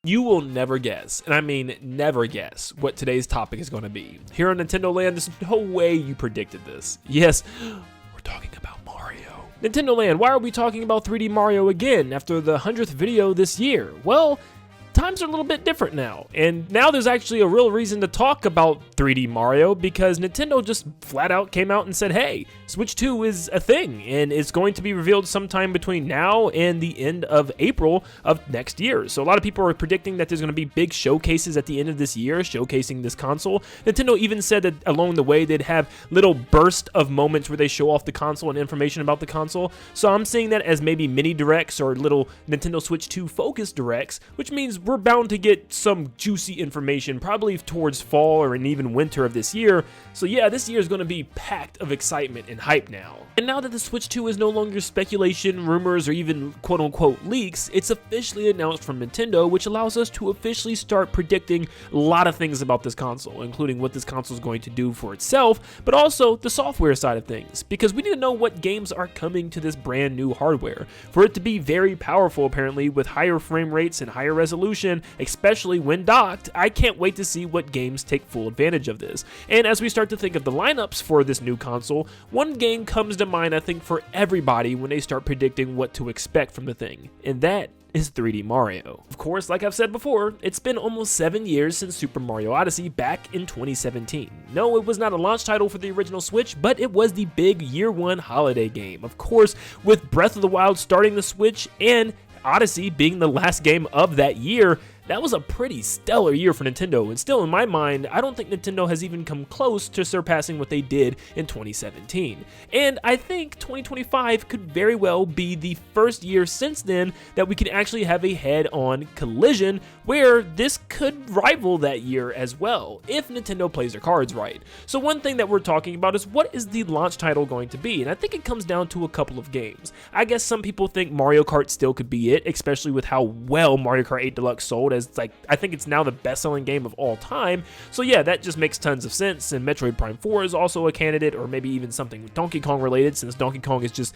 You will never guess, and I mean never guess, what today's topic is going to be. Here on Nintendo Land, there's no way you predicted this. Yes, we're talking about Mario. Nintendo Land, why are we talking about 3D Mario again after the 100th video this year? Well, times are a little bit different now, and now there's actually a real reason to talk about 3D Mario because Nintendo just flat out came out and said, hey, Switch 2 is a thing, and it's going to be revealed sometime between now and the end of April of next year. So a lot of people are predicting that there's going to be big showcases at the end of this year showcasing this console. Nintendo even said that along the way they'd have little bursts of moments where they show off the console and information about the console. So I'm seeing that as maybe mini directs or little Nintendo Switch 2 focus directs, which means we're bound to get some juicy information probably towards fall or even winter of this year. So yeah, this year is going to be packed of excitement and hype now. And now that the Switch 2 is no longer speculation, rumors, or even quote-unquote leaks, it's officially announced from Nintendo, which allows us to officially start predicting a lot of things about this console, including what this console is going to do for itself, but also the software side of things, because we need to know what games are coming to this brand new hardware. For it to be very powerful, apparently, with higher frame rates and higher resolution, especially when docked, I can't wait to see what games take full advantage of this. And as we start to think of the lineups for this new console, one game comes to mind, I think, for everybody when they start predicting what to expect from the thing, and that is 3D Mario. Of course, like I've said before, it's been almost 7 years since Super Mario Odyssey back in 2017. No, it was not a launch title for the original Switch, but it was the big year one holiday game. Of course, with Breath of the Wild starting the Switch and Odyssey being the last game of that year, that was a pretty stellar year for Nintendo, and still in my mind, I don't think Nintendo has even come close to surpassing what they did in 2017. And I think 2025 could very well be the first year since then that we can actually have a head-on collision where this could rival that year as well, if Nintendo plays their cards right. So one thing that we're talking about is what is the launch title going to be, and I think it comes down to a couple of games. I guess some people think Mario Kart still could be it, especially with how well Mario Kart 8 Deluxe sold, as I think it's now the best-selling game of all time. So yeah, that just makes tons of sense, and Metroid Prime 4 is also a candidate, or maybe even something Donkey Kong related, since Donkey Kong is just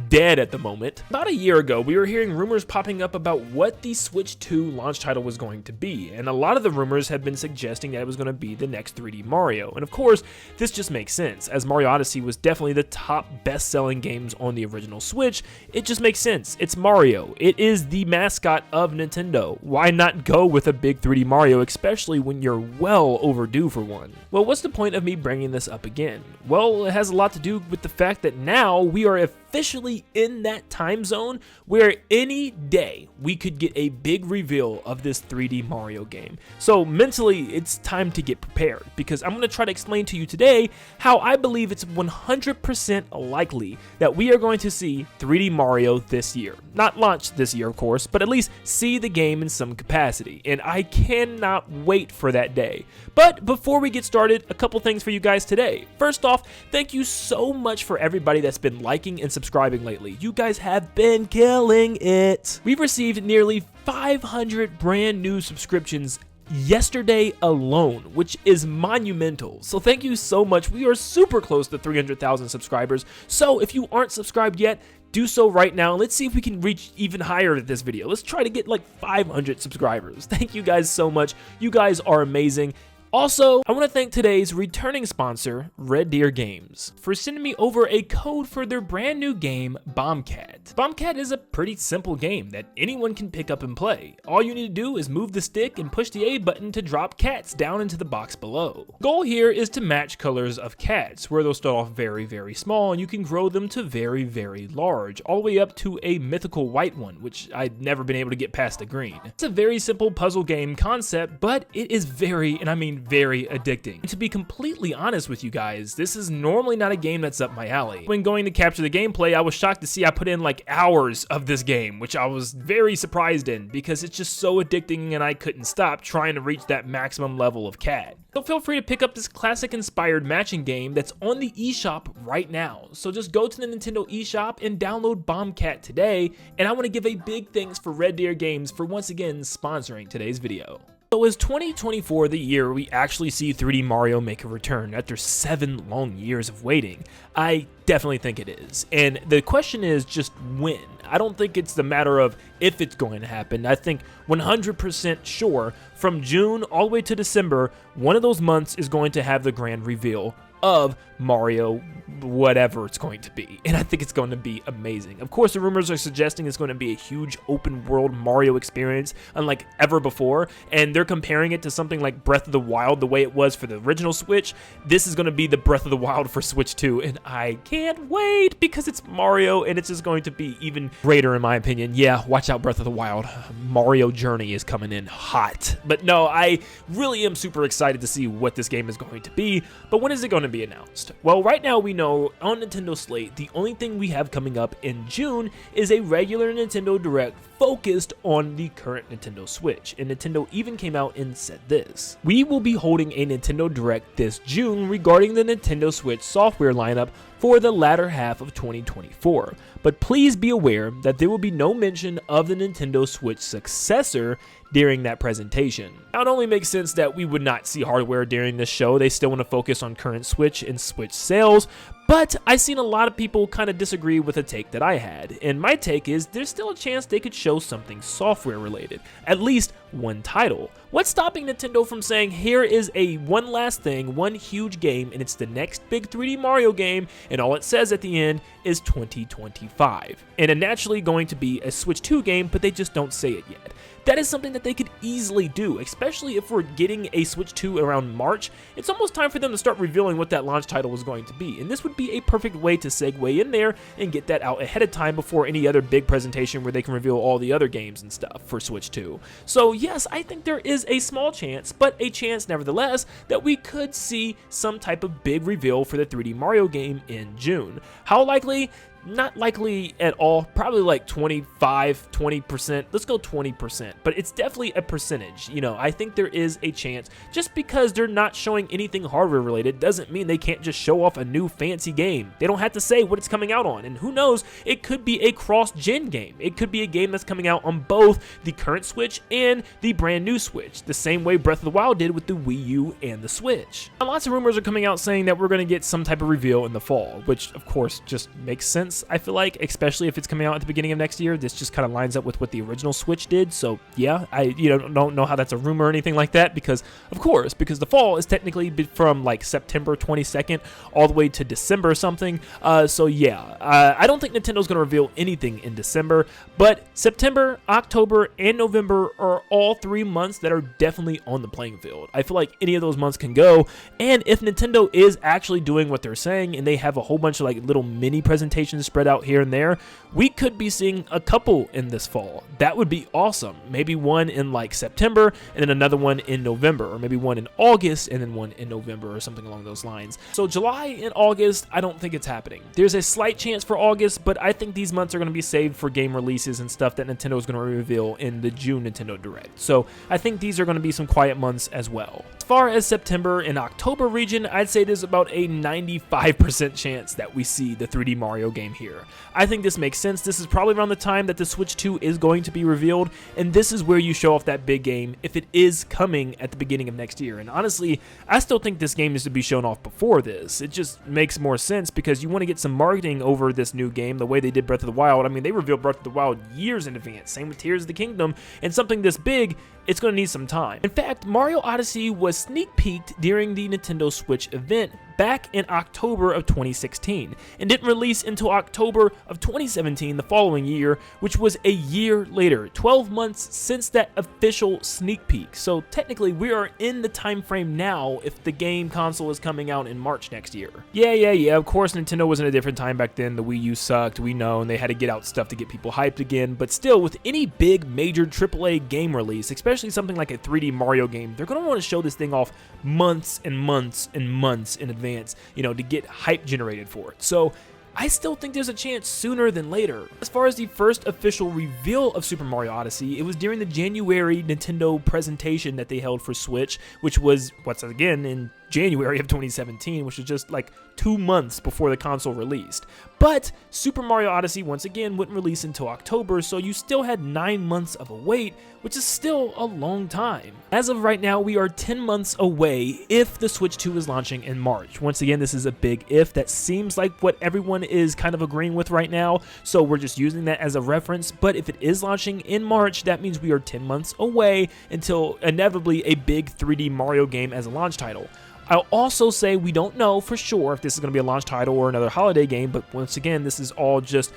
dead at the moment. About a year ago, we were hearing rumors popping up about what the Switch 2 launch title was going to be, and a lot of the rumors have been suggesting that it was going to be the next 3D Mario. And of course, this just makes sense, as Mario Odyssey was definitely the top best-selling games on the original Switch. It just makes sense. It's Mario. It is the mascot of Nintendo. Why not go with a big 3D Mario, especially when you're well overdue for one? Well, what's the point of me bringing this up again? Well, it has a lot to do with the fact that now we are officially in that time zone where any day we could get a big reveal of this 3D Mario game. So mentally, it's time to get prepared, because I'm going to try to explain to you today how I believe it's 100% likely that we are going to see 3D Mario this year. Not launch this year, of course, but at least see the game in some capacity, and I cannot wait for that day. But before we get started, a couple things for you guys today. First off, thank you so much for everybody that's been liking and subscribing lately. You guys have been killing it. We've received nearly 500 brand new subscriptions yesterday alone, which is monumental. So thank you so much. We are super close to 300,000 subscribers. So if you aren't subscribed yet, do so right now. Let's see if we can reach even higher with this video. Let's try to get like 500 subscribers. Thank you guys so much. You guys are amazing. Also, I want to thank today's returning sponsor, Red Deer Games, for sending me over a code for their brand new game, Bombcat. Bombcat is a pretty simple game that anyone can pick up and play. All you need to do is move the stick and push the A button to drop cats down into the box below. Goal here is to match colors of cats, where they'll start off very, very small, and you can grow them to very, very large, all the way up to a mythical white one, which I'd never been able to get past the green. It's a very simple puzzle game concept, but it is very, and I mean very addicting. And to be completely honest with you guys, this is normally not a game that's up my alley. When going to capture the gameplay, I was shocked to see I put in like hours of this game, which I was very surprised in, because it's just so addicting and I couldn't stop trying to reach that maximum level of cat. So feel free to pick up this classic inspired matching game that's on the eShop right now. So just go to the Nintendo eShop and download Bombcat today, and I want to give a big thanks for Red Deer Games for once again sponsoring today's video. So is 2024 the year we actually see 3D Mario make a return after 7 long years of waiting? I definitely think it is. And the question is just when. I don't think it's the matter of if it's going to happen. I think 100% sure from June all the way to December, one of those months is going to have the grand reveal of Mario, whatever it's going to be. And I think it's going to be amazing. Of course, the rumors are suggesting it's going to be a huge open world Mario experience unlike ever before. And they're comparing it to something like Breath of the Wild, the way it was for the original Switch. This is going to be the Breath of the Wild for Switch 2. And I can't wait because it's Mario and it's just going to be even greater in my opinion. Yeah, watch out Breath of the Wild. Mario Journey is coming in hot. But no, I really am super excited to see what this game is going to be. But when is it going to be announced? Well, right now we know on Nintendo's slate, the only thing we have coming up in June is a regular Nintendo Direct focused on the current Nintendo Switch. And Nintendo even came out and said this: we will be holding a Nintendo Direct this June regarding the Nintendo Switch software lineup for the latter half of 2024. But please be aware that there will be no mention of the Nintendo Switch successor during that presentation. Now, it only makes sense that we would not see hardware during this show. They still want to focus on current Switch and Switch sales, but I've seen a lot of people kind of disagree with a take that I had, and my take is there's still a chance they could show something software related, at least one title. What's stopping Nintendo from saying here is a one last thing, one huge game, and it's the next big 3D Mario game, and all it says at the end is 2025, and it's naturally going to be a Switch 2 game, but they just don't say it yet. That is something that they could easily do, especially if we're getting a Switch 2 around March. It's almost time for them to start revealing what that launch title was going to be, and this would be a perfect way to segue in there and get that out ahead of time before any other big presentation where they can reveal all the other games and stuff for Switch 2. So yes, I think there is a small chance, but a chance nevertheless, that we could see some type of big reveal for the 3D Mario game in June. How likely? Not likely at all, probably like 20%, let's go 20%, but it's definitely a percentage. You know, I think there is a chance. Just because they're not showing anything hardware related doesn't mean they can't just show off a new fancy game. They don't have to say what it's coming out on, and who knows, it could be a cross-gen game. It could be a game that's coming out on both the current Switch and the brand new Switch, the same way Breath of the Wild did with the Wii U and the Switch. And lots of rumors are coming out saying that we're going to get some type of reveal in the fall, which of course just makes sense. I feel like, especially if it's coming out at the beginning of next year. This just kind of lines up with what the original Switch did. So yeah, I don't know how that's a rumor or anything like that, because of course, because the fall is technically from like September 22nd all the way to December or something. So yeah, I don't think Nintendo's going to reveal anything in December, but September, October, and November are all 3 months that are definitely on the playing field. I feel like any of those months can go, and if Nintendo is actually doing what they're saying and they have a whole bunch of like little mini presentations spread out here and there, we could be seeing a couple in this fall. That would be awesome. Maybe one in like September and then another one in November, or maybe one in August and then one in November or something along those lines. So July and August, I don't think it's happening. There's a slight chance for August, but I think these months are going to be saved for game releases and stuff that Nintendo is going to reveal in the June Nintendo Direct. So I think these are going to be some quiet months as well. As far as September and October region, I'd say there's about a 95% chance that we see the 3D Mario game here. I think this makes sense. This is probably around the time that the Switch 2 is going to be revealed, and this is where you show off that big game if it is coming at the beginning of next year. And honestly, I still think this game needs to be shown off before this. It just makes more sense because you want to get some marketing over this new game the way they did Breath of the Wild. I mean, they revealed Breath of the Wild years in advance. Same with Tears of the Kingdom, and something this big, it's going to need some time. In fact, Mario Odyssey was sneak peeked during the Nintendo Switch event back in October of 2016 and didn't release until October of 2017 the following year, which was a year later, 12 months since that official sneak peek. So technically we are in the time frame now if the game console is coming out in March next year. Yeah, of course Nintendo was in a different time back then. The Wii U sucked, we know, and they had to get out stuff to get people hyped again, but still, with any big major AAA game release, especially something like a 3D Mario game, they're going to want to show this thing off months and months and months in advance, you know, to get hype generated for it. So I still think there's a chance sooner than later. As far as the first official reveal of Super Mario Odyssey, it was during the January Nintendo presentation that they held for Switch, which was, once again, in January of 2017, which was just like 2 months before the console released. But Super Mario Odyssey, once again, wouldn't release until October, so you still had 9 months of a wait, which is still a long time. As of right now, we are 10 months away if the Switch 2 is launching in March. Once again, this is a big if. That seems like what everyone is kind of agreeing with right now, so we're just using that as a reference. But if it is launching in March, that means we are 10 months away until inevitably a big 3D Mario game as a launch title. I'll also say we don't know for sure if this is going to be a launch title or another holiday game, but once again, this is all just,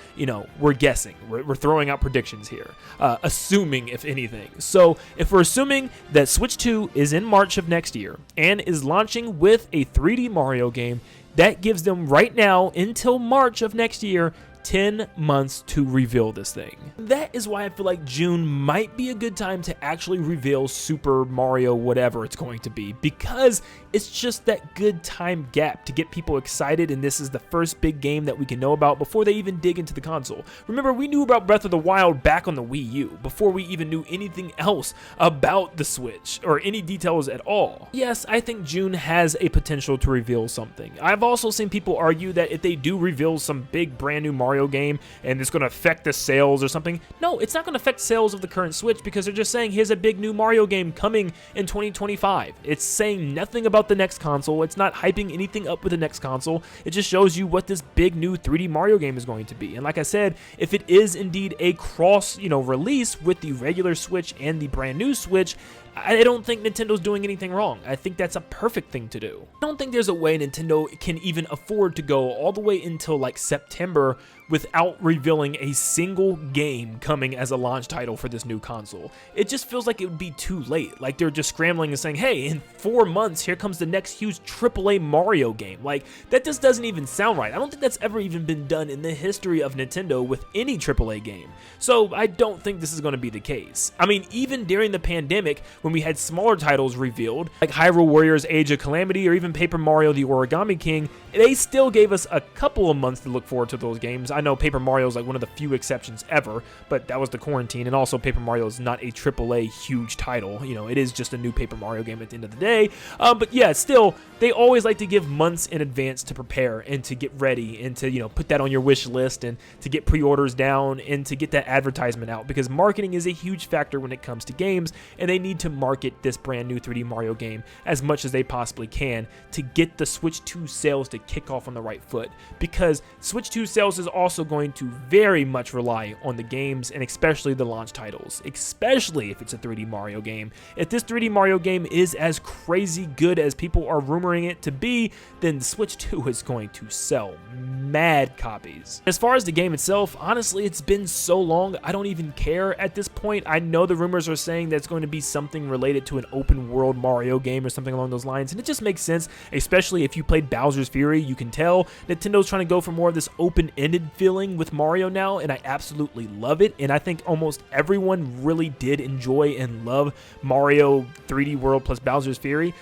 we're guessing. We're throwing out predictions here, assuming if anything. So if we're assuming that Switch 2 is in March of next year and is launching with a 3D Mario game, that gives them right now until March of next year 10 months to reveal this thing. That is why I feel like June might be a good time to actually reveal Super Mario whatever it's going to be, because it's just that good time gap to get people excited, and this is the first big game that we can know about before they even dig into the console. Remember, we knew about Breath of the Wild back on the Wii U, before we even knew anything else about the Switch, or any details at all. Yes, I think June has a potential to reveal something. I've also seen people argue that if they do reveal some big brand new Mario game and it's going to affect the sales or something, no, it's not going to affect sales of the current Switch, because they're just saying here's a big new Mario game coming in 2025. It's saying nothing about the next console. It's not hyping anything up with the next console. It just shows you what this big new 3D Mario game is going to be. And like I said, if it is indeed a cross, release with the regular Switch and the brand new Switch, I don't think Nintendo's doing anything wrong. I think that's a perfect thing to do. I don't think there's a way Nintendo can even afford to go all the way until like September without revealing a single game coming as a launch title for this new console. It just feels like it would be too late. Like they're just scrambling and saying, hey, in 4 months, here comes the next huge AAA Mario game. Like, that just doesn't even sound right. I don't think that's ever even been done in the history of Nintendo with any AAA game. So I don't think this is going to be the case. I mean, even during the pandemic, when we had smaller titles revealed, like Hyrule Warriors Age of Calamity or even Paper Mario The Origami King, they still gave us a couple of months to look forward to those games. I know Paper Mario is like one of the few exceptions ever, but that was the quarantine, and also Paper Mario is not a AAA huge title. It is just a new Paper Mario game at the end of the day. But yeah, still, they always like to give months in advance to prepare and to get ready and to, put that on your wish list and to get pre-orders down and to get that advertisement out, because marketing is a huge factor when it comes to games, and they need to market this brand new 3D Mario game as much as they possibly can to get the Switch 2 sales to kick off on the right foot, because Switch 2 sales is also going to very much rely on the games, and especially the launch titles, especially if it's a 3D Mario game. If this 3D Mario game is as crazy good as people are rumoring it to be, then Switch 2 is going to sell mad copies. As far as the game itself, honestly, it's been so long, I don't even care at this point. I know the rumors are saying that it's going to be something related to an open world Mario game or something along those lines, and it just makes sense, especially if you played Bowser's Fury. You can tell Nintendo's trying to go for more of this open-ended feeling with Mario now, and I absolutely love it, and I think almost everyone really did enjoy and love Mario 3D World plus Bowser's Fury,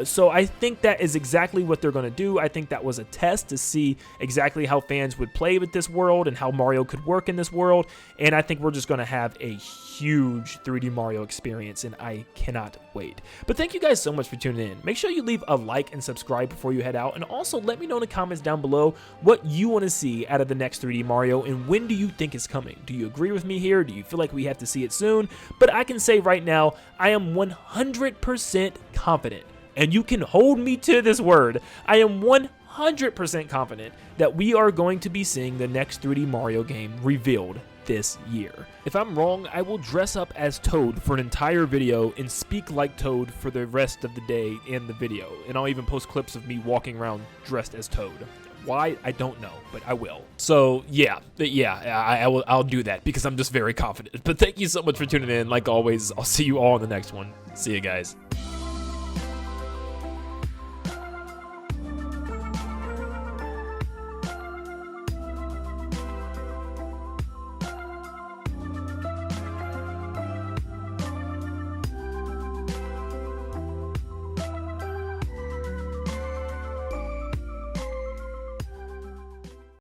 so I think that is exactly what they're going to do. I think that was a test to see exactly how fans would play with this world and how Mario could work in this world, and I think we're just going to have a huge 3D Mario experience, and I cannot wait. But thank you guys so much for tuning in. Make sure you leave a like and subscribe before you head out, and also let me know in the comments down below what you want to see out of the next 3D Mario, and when do you think it's coming? Do you agree with me here? Do you feel like we have to see it soon? But I can say right now, I am 100% confident, and you can hold me to this word. I am 100% confident that we are going to be seeing the next 3D Mario game revealed this year. If I'm wrong, I will dress up as Toad for an entire video and speak like Toad for the rest of the day in the video, and I'll even post clips of me walking around dressed as Toad. Why? I don't know, but I will. So yeah, I'll do that because I'm just very confident. But thank you so much for tuning in. Like always, I'll see you all in the next one. See you guys.